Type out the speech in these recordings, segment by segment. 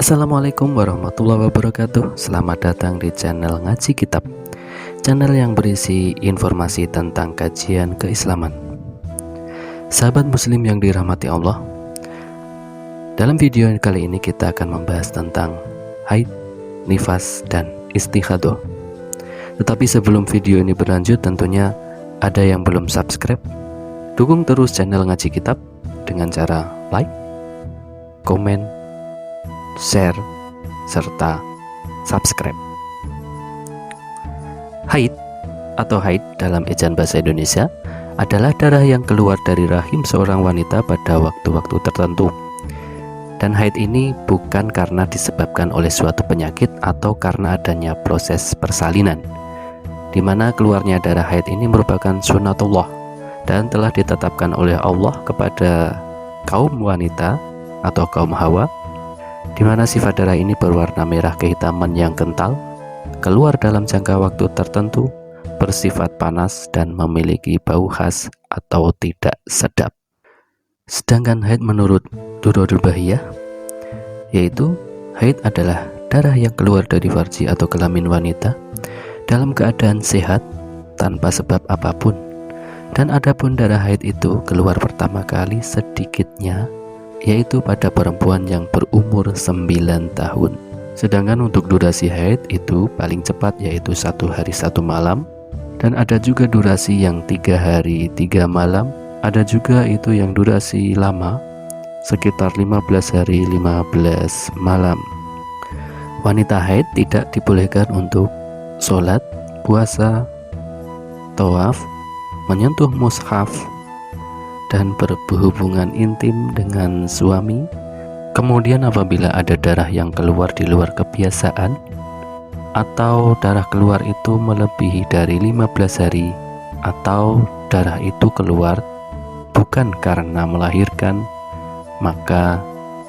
Assalamualaikum warahmatullahi wabarakatuh. Selamat datang di channel Ngaji Kitab, channel yang berisi informasi tentang kajian keislaman. Sahabat muslim yang dirahmati Allah, dalam video kali ini kita akan membahas tentang haid, nifas, dan istikhadah. Tetapi sebelum video ini berlanjut, tentunya ada yang belum subscribe. Dukung terus channel Ngaji Kitab dengan cara like, komen, share, serta subscribe. Haid atau haid dalam ejaan bahasa Indonesia adalah darah yang keluar dari rahim seorang wanita pada waktu-waktu tertentu. Dan haid ini bukan karena disebabkan oleh suatu penyakit atau karena adanya proses persalinan, di mana keluarnya darah haid ini merupakan sunnatullah dan telah ditetapkan oleh Allah kepada kaum wanita atau kaum Hawa, di mana sifat darah ini berwarna merah kehitaman yang kental, keluar dalam jangka waktu tertentu, bersifat panas, dan memiliki bau khas atau tidak sedap. Sedangkan haid menurut Durarul Bahiyah, yaitu haid adalah darah yang keluar dari farji atau kelamin wanita dalam keadaan sehat tanpa sebab apapun. Dan adapun darah haid itu keluar pertama kali sedikitnya yaitu pada perempuan yang berumur 9 tahun. Sedangkan untuk durasi haid itu paling cepat yaitu 1 hari 1 malam, dan ada juga durasi yang 3 hari 3 malam, ada juga itu yang durasi lama sekitar 15 hari 15 malam. Wanita haid tidak dibolehkan untuk sholat, puasa, tawaf, menyentuh mushaf, dan berhubungan intim dengan suami. Kemudian apabila ada darah yang keluar di luar kebiasaan atau darah keluar itu melebihi dari 15 hari atau darah itu keluar bukan karena melahirkan, maka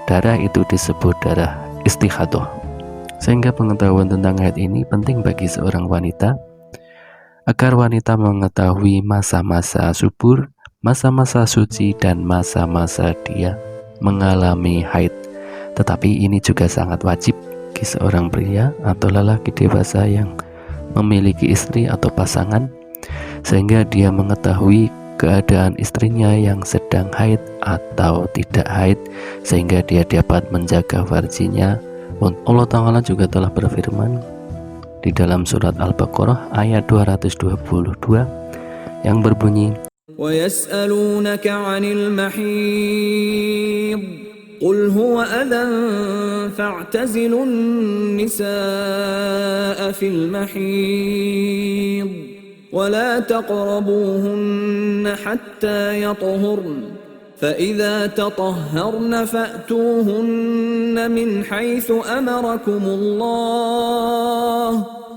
darah itu disebut darah istikhadah. Sehingga pengetahuan tentang haid ini penting bagi seorang wanita agar wanita mengetahui masa-masa subur, masa-masa suci, dan masa-masa dia mengalami haid. Tetapi ini juga sangat wajib bagi seorang pria atau lelaki dewasa yang memiliki istri atau pasangan, sehingga dia mengetahui keadaan istrinya yang sedang haid atau tidak haid, sehingga dia dapat menjaga farjinya. Allah Ta'ala juga telah berfirman di dalam surat Al-Baqarah ayat 222 yang berbunyi, وَيَسْأَلُونَكَ عَنِ الْمَحِيضِ قُلْ هُوَ أَذًى فَاعْتَزِلُوا النِّسَاءَ فِي الْمَحِيضِ وَلَا تَقْرَبُوهُنَّ حَتَّى يَطْهُرْنَ فَإِذَا تَطَهَّرْنَ فَأْتُوهُنَّ مِنْ حَيْثُ أَمَرَكُمُ اللَّهُ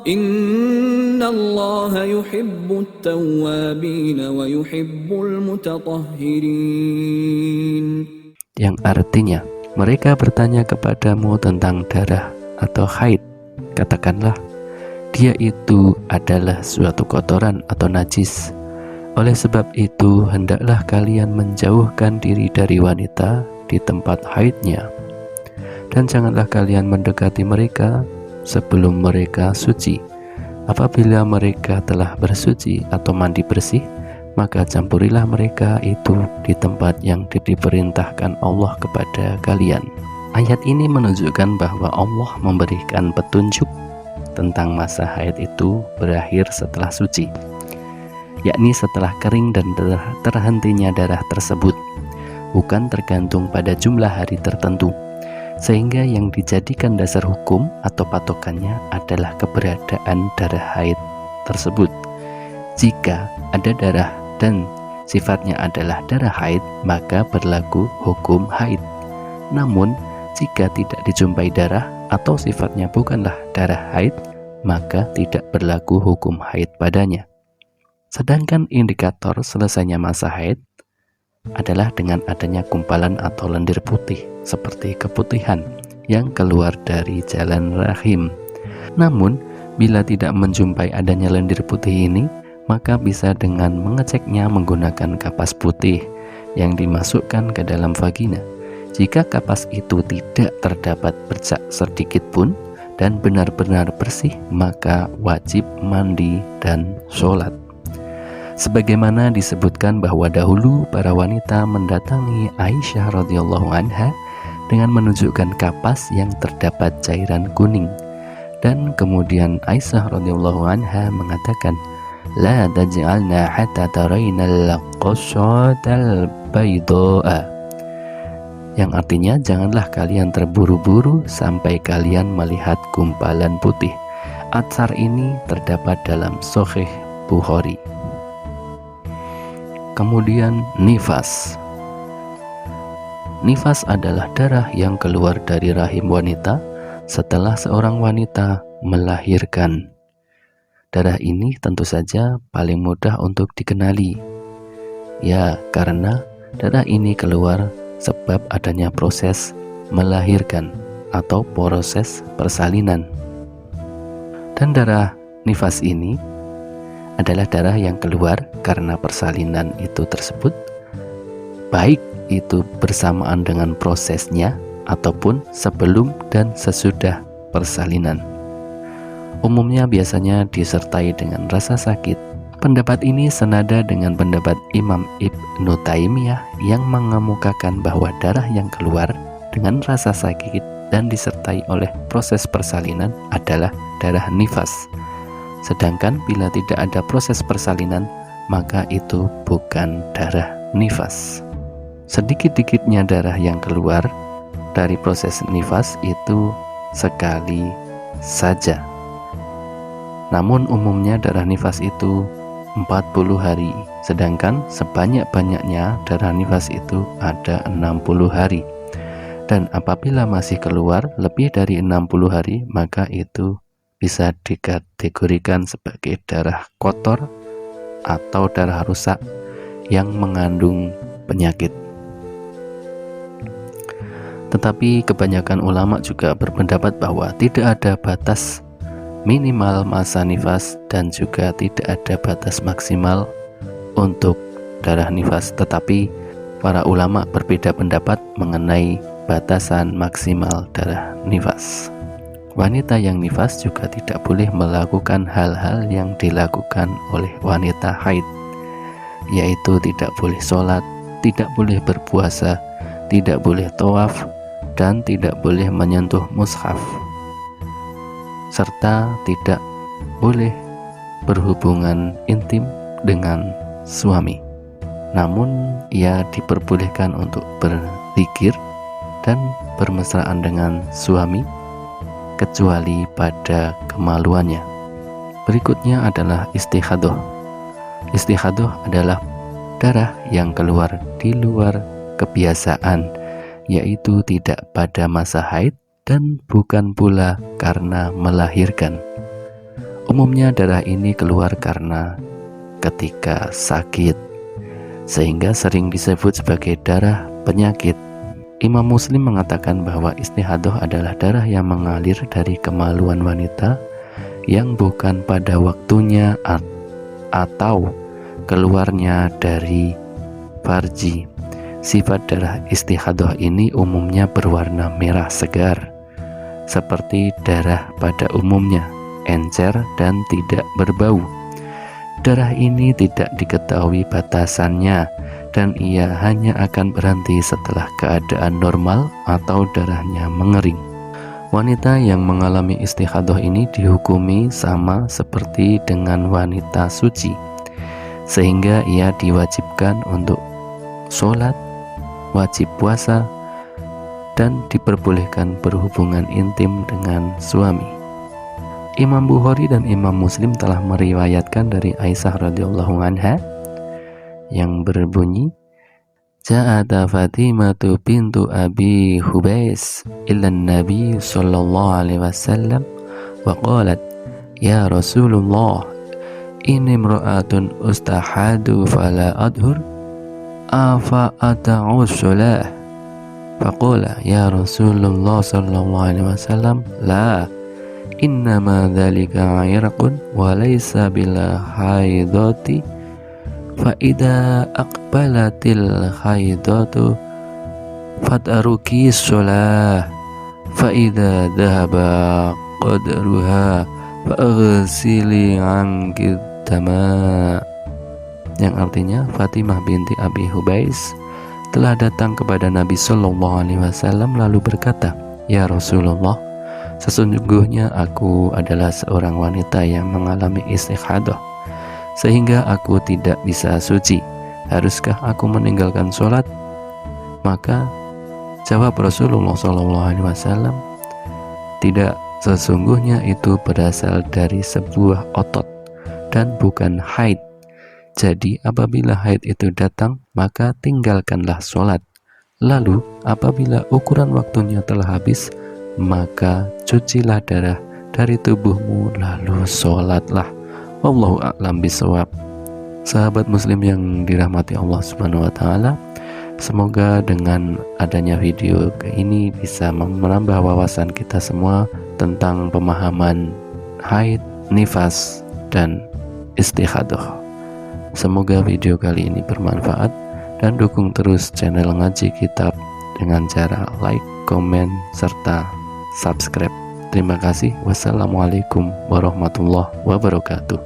إِنَّ اللَّهَ يُحِبُّ التَّوَّابِينَ وَيُحِبُّ الْمُتَطَهِّرِينَ. Yang artinya, mereka bertanya kepadamu tentang darah atau haid. Katakanlah, dia itu adalah suatu kotoran atau najis. Oleh sebab itu, hendaklah kalian menjauhkan diri dari wanita di tempat haidnya, dan janganlah kalian mendekati mereka sebelum mereka suci. Apabila mereka telah bersuci atau mandi bersih, maka campurilah mereka itu di tempat yang diperintahkan Allah kepada kalian. Ayat ini menunjukkan bahwa Allah memberikan petunjuk tentang masa haid itu berakhir setelah suci, yakni setelah kering dan terhentinya darah tersebut, bukan tergantung pada jumlah hari tertentu. Sehingga yang dijadikan dasar hukum atau patokannya adalah keberadaan darah haid tersebut. Jika ada darah dan sifatnya adalah darah haid, maka berlaku hukum haid. Namun jika tidak dijumpai darah atau sifatnya bukanlah darah haid, maka tidak berlaku hukum haid padanya. Sedangkan indikator selesainya masa haid adalah dengan adanya gumpalan atau lendir putih seperti keputihan yang keluar dari jalan rahim. Namun bila tidak menjumpai adanya lendir putih ini, maka bisa dengan mengeceknya menggunakan kapas putih yang dimasukkan ke dalam vagina. Jika kapas itu tidak terdapat bercak sedikit pun dan benar-benar bersih, maka wajib mandi dan sholat. Sebagaimana disebutkan bahwa dahulu para wanita mendatangi Aisyah radhiyallahu anha dengan menunjukkan kapas yang terdapat cairan kuning, dan kemudian Aisyah radhiyallahu anha mengatakan, la taj'alna hatta tarainal qashatal baydaa, yang artinya janganlah kalian terburu-buru sampai kalian melihat gumpalan putih. Atsar ini terdapat dalam Sahih Bukhari. Kemudian nifas. Nifas adalah darah yang keluar dari rahim wanita setelah seorang wanita melahirkan. Darah ini tentu saja paling mudah untuk dikenali. Ya, karena darah ini keluar sebab adanya proses melahirkan atau proses persalinan. Dan darah nifas ini adalah darah yang keluar karena persalinan itu tersebut, baik itu bersamaan dengan prosesnya ataupun sebelum dan sesudah persalinan. Umumnya biasanya disertai dengan rasa sakit. Pendapat ini senada dengan pendapat Imam Ibnu Taimiyah yang mengemukakan bahwa darah yang keluar dengan rasa sakit dan disertai oleh proses persalinan adalah darah nifas. Sedangkan bila tidak ada proses persalinan, maka itu bukan darah nifas. Sedikit-dikitnya darah yang keluar dari proses nifas itu sekali saja. Namun umumnya darah nifas itu 40 hari, sedangkan sebanyak-banyaknya darah nifas itu ada 60 hari. Dan apabila masih keluar lebih dari 60 hari, maka itu bisa dikategorikan sebagai darah kotor atau darah rusak yang mengandung penyakit. Tetapi kebanyakan ulama juga berpendapat bahwa tidak ada batas minimal masa nifas dan juga tidak ada batas maksimal untuk darah nifas, tetapi para ulama berbeda pendapat mengenai batasan maksimal darah nifas. Wanita yang nifas juga tidak boleh melakukan hal-hal yang dilakukan oleh wanita haid, yaitu tidak boleh sholat, tidak boleh berpuasa, tidak boleh tawaf, dan tidak boleh menyentuh mushaf, serta tidak boleh berhubungan intim dengan suami. Namun ia diperbolehkan untuk berzikir dan bermesraan dengan suami kecuali pada kemaluannya. Berikutnya adalah istihadah. Istihadah adalah darah yang keluar di luar kebiasaan, yaitu tidak pada masa haid dan bukan pula karena melahirkan. Umumnya darah ini keluar karena ketika sakit, sehingga sering disebut sebagai darah penyakit. Imam Muslim mengatakan bahwa istihadah adalah darah yang mengalir dari kemaluan wanita yang bukan pada waktunya atau keluarnya dari farji. Sifat darah istihadah ini umumnya berwarna merah segar, seperti darah pada umumnya, encer dan tidak berbau. Darah ini tidak diketahui batasannya, dan ia hanya akan berhenti setelah keadaan normal atau darahnya mengering. Wanita yang mengalami istihadah ini dihukumi sama seperti dengan wanita suci, sehingga ia diwajibkan untuk sholat, wajib puasa, dan diperbolehkan berhubungan intim dengan suami. Imam Bukhari dan Imam Muslim telah meriwayatkan dari Aisyah radhiyallahu anha yang berbunyi, Ja'ata Fatimatu bintu Abi Hubais ila Nabi sallallahu alaihi wasallam wa qalat, ya Rasulullah, inni imra'atun ustahadu fala adhur afa ata'us shalah. Faqala ya Rasulullah sallallahu alaihi wasallam, la, innama dhalika irqun wa laysa bila haidati fa idza aqbalatil haidatu fataruki sholah fa idza dhahaba qadruha fa aghsili anki dama, yang artinya Fatimah binti Abi Hubais telah datang kepada Nabi Shallallahu Alaihi Wasallam lalu berkata, "Ya Rasulullah, sesungguhnya aku adalah seorang wanita yang mengalami istihadah sehingga aku tidak bisa suci. Haruskah aku meninggalkan sholat?" Maka jawab Rasulullah Shallallahu Alaihi Wasallam, "Tidak, sesungguhnya itu berasal dari sebuah otot dan bukan haid. Jadi apabila haid itu datang, maka tinggalkanlah sholat. Lalu apabila ukuran waktunya telah habis, maka cucilah darah dari tubuhmu lalu sholatlah. Wallahu a'lam bishawab." Sahabat muslim yang dirahmati Allah Subhanahu wa taala, semoga dengan adanya video ini bisa menambah wawasan kita semua tentang pemahaman haid, nifas, dan istihadah. Semoga video kali ini bermanfaat dan dukung terus channel Ngaji Kitab dengan cara like, komen, serta subscribe. Terima kasih. Wassalamualaikum warahmatullahi wabarakatuh.